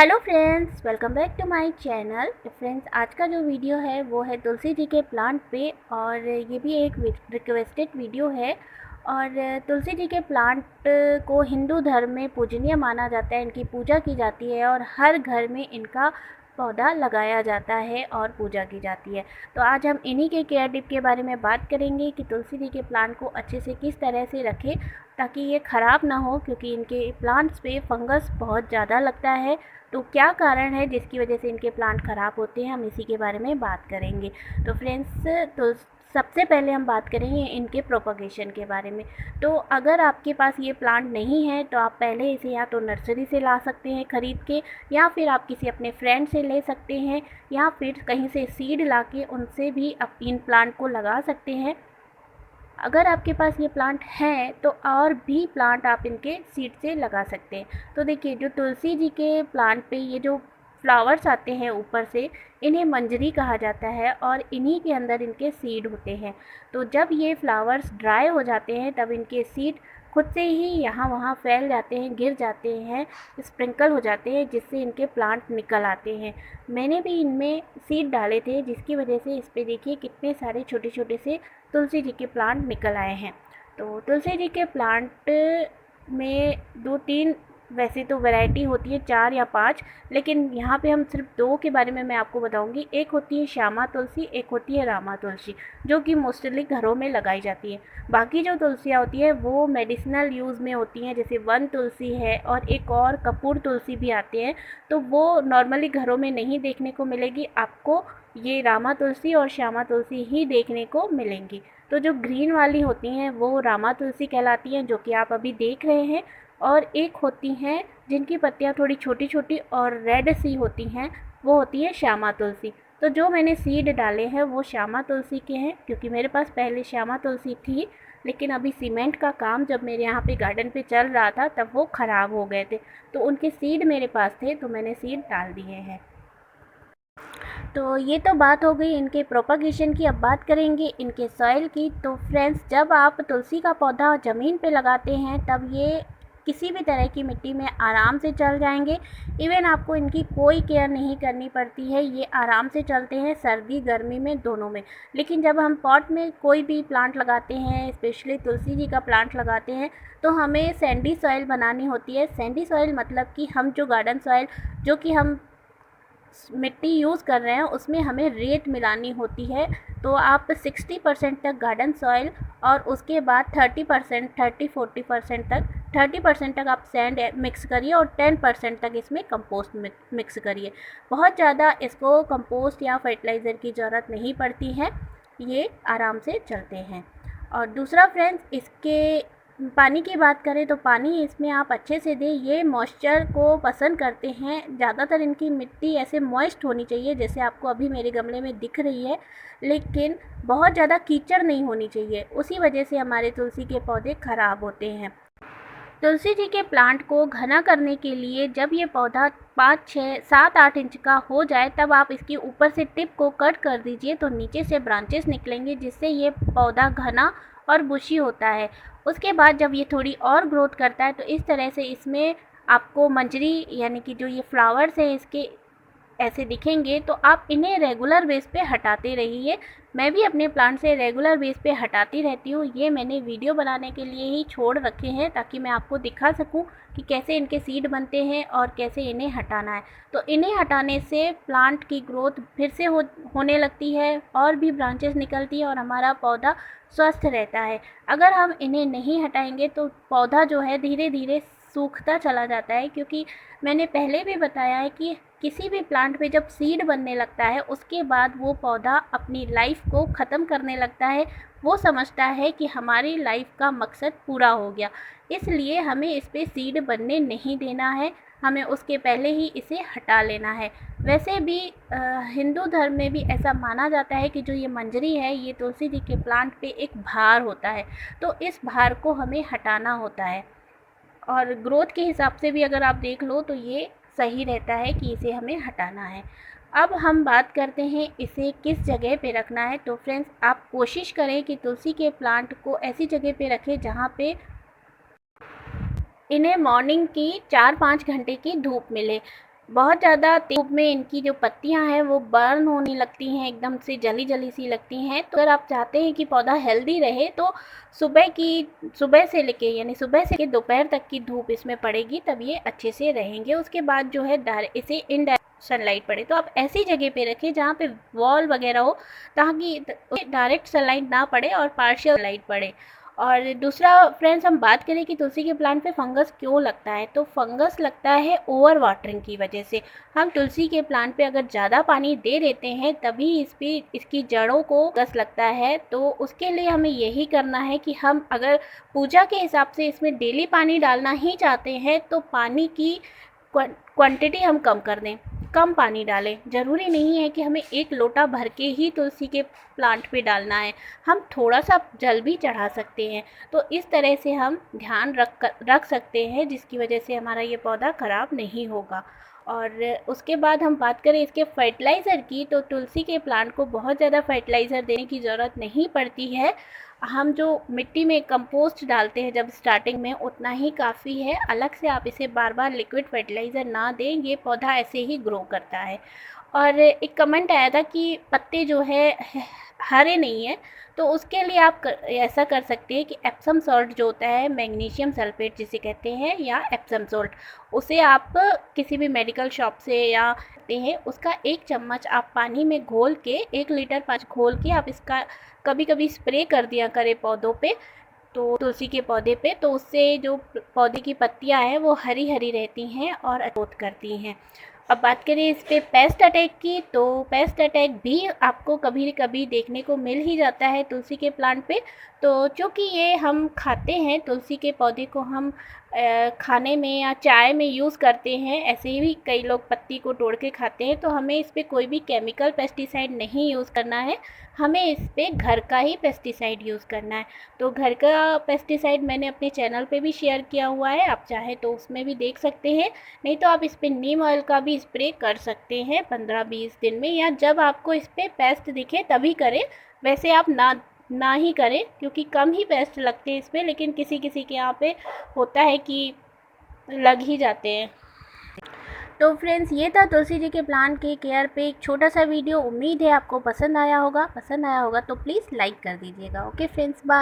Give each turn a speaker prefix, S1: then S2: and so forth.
S1: Hello friends, welcome back to my channel. Friends, आज का जो वीडियो है वो है तुलसी जी के प्लांट पे, और ये भी एक रिक्वेस्टेड वीडियो है। और तुलसी जी के प्लांट को हिंदू धर्म में पूजनीय माना जाता है, इनकी पूजा की जाती है और हर घर में इनका पौधा लगाया जाता है और पूजा की जाती है। तो आज हम इन्हीं के केयर टिप के बारे में बात करेंगे कि तुलसी जी के प्लांट को अच्छे से किस तरह से रखें ताकि ये ख़राब ना हो, क्योंकि इनके प्लांट्स पे फंगस बहुत ज़्यादा लगता है। तो क्या कारण है जिसकी वजह से इनके प्लांट ख़राब होते हैं, हम इसी के बारे में बात करेंगे। तो फ्रेंड्स, तो सबसे पहले हम बात करेंगे इनके प्रोपगेशन के बारे में। तो अगर आपके पास ये प्लांट नहीं है तो आप पहले इसे या तो नर्सरी से ला सकते हैं ख़रीद के, या फिर आप किसी अपने फ्रेंड से ले सकते हैं, या फिर कहीं से सीड ला के उनसे भी आप इन प्लांट को लगा सकते हैं। अगर आपके पास ये प्लांट है तो और भी प्लांट आप इनके सीड से लगा सकते हैं। तो देखिए, जो तुलसी जी के प्लांट पे ये जो फ्लावर्स आते हैं ऊपर से, इन्हें मंजरी कहा जाता है और इन्हीं के अंदर इनके सीड होते हैं। तो जब ये फ्लावर्स ड्राई हो जाते हैं तब इनके सीड खुद से ही यहाँ वहाँ फैल जाते हैं, गिर जाते हैं, स्प्रिंकल हो जाते हैं, जिससे इनके प्लांट निकल आते हैं। मैंने भी इनमें सीड डाले थे, जिसकी वजह से इस पे देखिए कितने सारे छोटे छोटे से तुलसी जी के प्लांट निकल आए हैं। तो तुलसी जी के प्लांट में 2-3 वैसे तो वैरायटी होती है, 4 या 5, लेकिन यहाँ पे हम सिर्फ 2 के बारे में मैं आपको बताऊँगी। एक होती है श्यामा तुलसी, एक होती है रामा तुलसी, जो कि मोस्टली घरों में लगाई जाती है। बाकी जो तुलसियाँ होती है वो मेडिसिनल यूज़ में होती हैं, जैसे वन तुलसी है और एक और कपूर तुलसी भी आते हैं। तो वो नॉर्मली घरों में नहीं देखने को मिलेगी आपको, ये रामा तुलसी और श्यामा तुलसी ही देखने को मिलेंगी। तो जो ग्रीन वाली होती हैं वो रामा तुलसी कहलाती हैं, जो कि आप अभी देख रहे हैं। और एक होती हैं जिनकी पत्तियाँ थोड़ी छोटी छोटी और रेड सी होती हैं, वो होती है श्यामा तुलसी। तो जो मैंने सीड डाले हैं वो श्यामा तुलसी के हैं, क्योंकि मेरे पास पहले श्यामा तुलसी थी, लेकिन अभी सीमेंट का काम जब मेरे यहाँ पे गार्डन पे चल रहा था तब वो ख़राब हो गए थे। तो उनके सीड मेरे पास थे, तो मैंने सीड डाल दिए हैं। तो ये तो बात हो गई इनके प्रोपगेशन की। अब बात करेंगे इनके सॉइल की। तो फ्रेंड्स, जब आप तुलसी का पौधा ज़मीन पे लगाते हैं तब ये किसी भी तरह की मिट्टी में आराम से चल जाएंगे। इवन आपको इनकी कोई केयर नहीं करनी पड़ती है, ये आराम से चलते हैं सर्दी गर्मी में दोनों में। लेकिन जब हम पॉट में कोई भी प्लांट लगाते हैं, स्पेशली तुलसी जी का प्लांट लगाते हैं, तो हमें सैंडी सॉइल बनानी होती है। सैंडी सॉइल मतलब कि हम जो गार्डन सॉइल, जो कि हम मिट्टी यूज़ कर रहे हैं, उसमें हमें रेत मिलानी होती है। तो आप 60% तक गार्डन सॉइल और उसके बाद 30%, 30-40% तक, 30% तक आप सैंड मिक्स करिए और 10% तक इसमें कंपोस्ट मिक्स करिए। बहुत ज़्यादा इसको कंपोस्ट या फर्टिलाइज़र की ज़रूरत नहीं पड़ती है, ये आराम से चलते हैं। और दूसरा फ्रेंड्स, इसके पानी की बात करें तो पानी इसमें आप अच्छे से दें। ये मॉइस्चर को पसंद करते हैं, ज़्यादातर इनकी मिट्टी ऐसे मॉइस्ट होनी चाहिए, जैसे आपको अभी मेरे गमले में दिख रही है, लेकिन बहुत ज़्यादा कीचड़ नहीं होनी चाहिए। उसी वजह से हमारे तुलसी के पौधे ख़राब होते हैं। तुलसी जी के प्लांट को घना करने के लिए जब ये पौधा 5, 6, 7, 8 इंच का हो जाए तब आप इसके ऊपर से टिप को कट कर दीजिए, तो नीचे से ब्रांचेस निकलेंगे, जिससे ये पौधा घना और बुशी होता है। उसके बाद जब ये थोड़ी और ग्रोथ करता है तो इस तरह से इसमें आपको मंजरी, यानी कि जो ये फ्लावर्स हैं इसके ऐसे दिखेंगे। तो आप इन्हें रेगुलर बेस पे हटाते रहिए। मैं भी अपने प्लांट से रेगुलर बेस पे हटाती रहती हूँ। ये मैंने वीडियो बनाने के लिए ही छोड़ रखे हैं, ताकि मैं आपको दिखा सकूँ कि कैसे इनके सीड बनते हैं और कैसे इन्हें हटाना है। तो इन्हें हटाने से प्लांट की ग्रोथ फिर से होने लगती है, और भी ब्रांचेस निकलती है और हमारा पौधा स्वस्थ रहता है। अगर हम इन्हें नहीं हटाएंगे तो पौधा जो है धीरे धीरे सूखता चला जाता है, क्योंकि मैंने पहले भी बताया है कि किसी भी प्लांट पे जब सीड बनने लगता है उसके बाद वो पौधा अपनी लाइफ को ख़त्म करने लगता है। वो समझता है कि हमारी लाइफ का मकसद पूरा हो गया, इसलिए हमें इस पे सीड बनने नहीं देना है, हमें उसके पहले ही इसे हटा लेना है। वैसे भी हिंदू धर्म में भी ऐसा माना जाता है कि जो ये मंजरी है, ये तुलसी जी के प्लांट पे एक भार होता है, तो इस भार को हमें हटाना होता है। और ग्रोथ के हिसाब से भी अगर आप देख लो तो ये सही रहता है कि इसे हमें हटाना है। अब हम बात करते हैं इसे किस जगह पे रखना है। तो फ्रेंड्स, आप कोशिश करें कि तुलसी के प्लांट को ऐसी जगह पे रखें जहाँ पे इन्हें मॉर्निंग की 4-5 घंटे की धूप मिले। बहुत ज़्यादा धूप में इनकी जो पत्तियां हैं वो बर्न होने लगती हैं, एकदम से जली जली सी लगती हैं। तो अगर आप चाहते हैं कि पौधा हेल्दी रहे तो सुबह से लेके यानी सुबह से दोपहर तक की धूप इसमें पड़ेगी, तब ये अच्छे से रहेंगे। उसके बाद जो है इसे इनडायरेक्ट सनलाइट पड़े तो आप ऐसी जगह पे रखें जहाँ पे वॉल वगैरह हो, ताकि डायरेक्ट सनलाइट ना पड़े और पार्शियल लाइट पड़े। और दूसरा फ्रेंड्स, हम बात करें कि तुलसी के प्लांट पे फंगस क्यों लगता है, तो फंगस लगता है ओवर वाटरिंग की वजह से। हम तुलसी के प्लांट पे अगर ज़्यादा पानी दे देते हैं तभी इसकी जड़ों को फंगस लगता है। तो उसके लिए हमें यही करना है कि हम अगर पूजा के हिसाब से इसमें डेली पानी डालना ही चाहते हैं तो पानी की क्वांटिटी हम कम कर दें, कम पानी डालें। ज़रूरी नहीं है कि हमें 1 लोटा भर के ही तुलसी के प्लांट पे डालना है, हम थोड़ा सा जल भी चढ़ा सकते हैं। तो इस तरह से हम ध्यान रख सकते हैं, जिसकी वजह से हमारा ये पौधा ख़राब नहीं होगा। और उसके बाद हम बात करें इसके फर्टिलाइज़र की, तो तुलसी के प्लांट को बहुत ज़्यादा फर्टिलाइज़र देने की ज़रूरत नहीं पड़ती है। हम जो मिट्टी में कंपोस्ट डालते हैं जब स्टार्टिंग में, उतना ही काफ़ी है। अलग से आप इसे बार बार लिक्विड फर्टिलाइज़र ना दें, ये पौधा ऐसे ही ग्रो करता है। और एक कमेंट आया था कि पत्ते जो है हरे नहीं हैं, तो उसके लिए आप ऐसा कर सकते हैं कि एप्सम सॉल्ट जो होता है, मैग्नीशियम सल्फेट जिसे कहते हैं, या एप्सम सॉल्ट, उसे आप किसी भी मेडिकल शॉप से या हैं, उसका 1 चम्मच आप पानी में घोल के 1 लीटर पानी घोल के आप इसका कभी कभी स्प्रे कर दिया करें पौधों पे, तो तुलसी के पौधे पे, तो उससे जो पौधे की पत्तियां हैं वो हरी हरी रहती हैं और ग्रोथ करती हैं। अब बात करें इस पे पेस्ट अटैक की, तो पेस्ट अटैक भी आपको कभी कभी देखने को मिल ही जाता है तुलसी के प्लांट पे। तो चूँकि ये हम खाते हैं, तुलसी के पौधे को हम खाने में या चाय में यूज़ करते हैं, ऐसे ही भी कई लोग पत्ती को तोड़ के खाते हैं, तो हमें इस पे कोई भी केमिकल पेस्टिसाइड नहीं यूज़ करना है। हमें इस पे घर का ही पेस्टिसाइड यूज़ करना है। तो घर का पेस्टिसाइड मैंने अपने चैनल पे भी शेयर किया हुआ है, आप चाहे तो उसमें भी देख सकते हैं। नहीं तो आप इस पे नीम ऑयल का भी स्प्रे कर सकते हैं 15-20 दिन में, या जब आपको इस पे पेस्ट दिखे तभी करें। वैसे आप ना ही करें, क्योंकि कम ही पेस्ट लगते हैं इस पे, लेकिन किसी किसी के यहाँ पे होता है कि लग ही जाते हैं। तो फ्रेंड्स, ये था तुलसी जी के प्लांट के केयर पे एक छोटा सा वीडियो। उम्मीद है आपको पसंद आया होगा। तो प्लीज़ लाइक कर दीजिएगा। Okay friends, bye.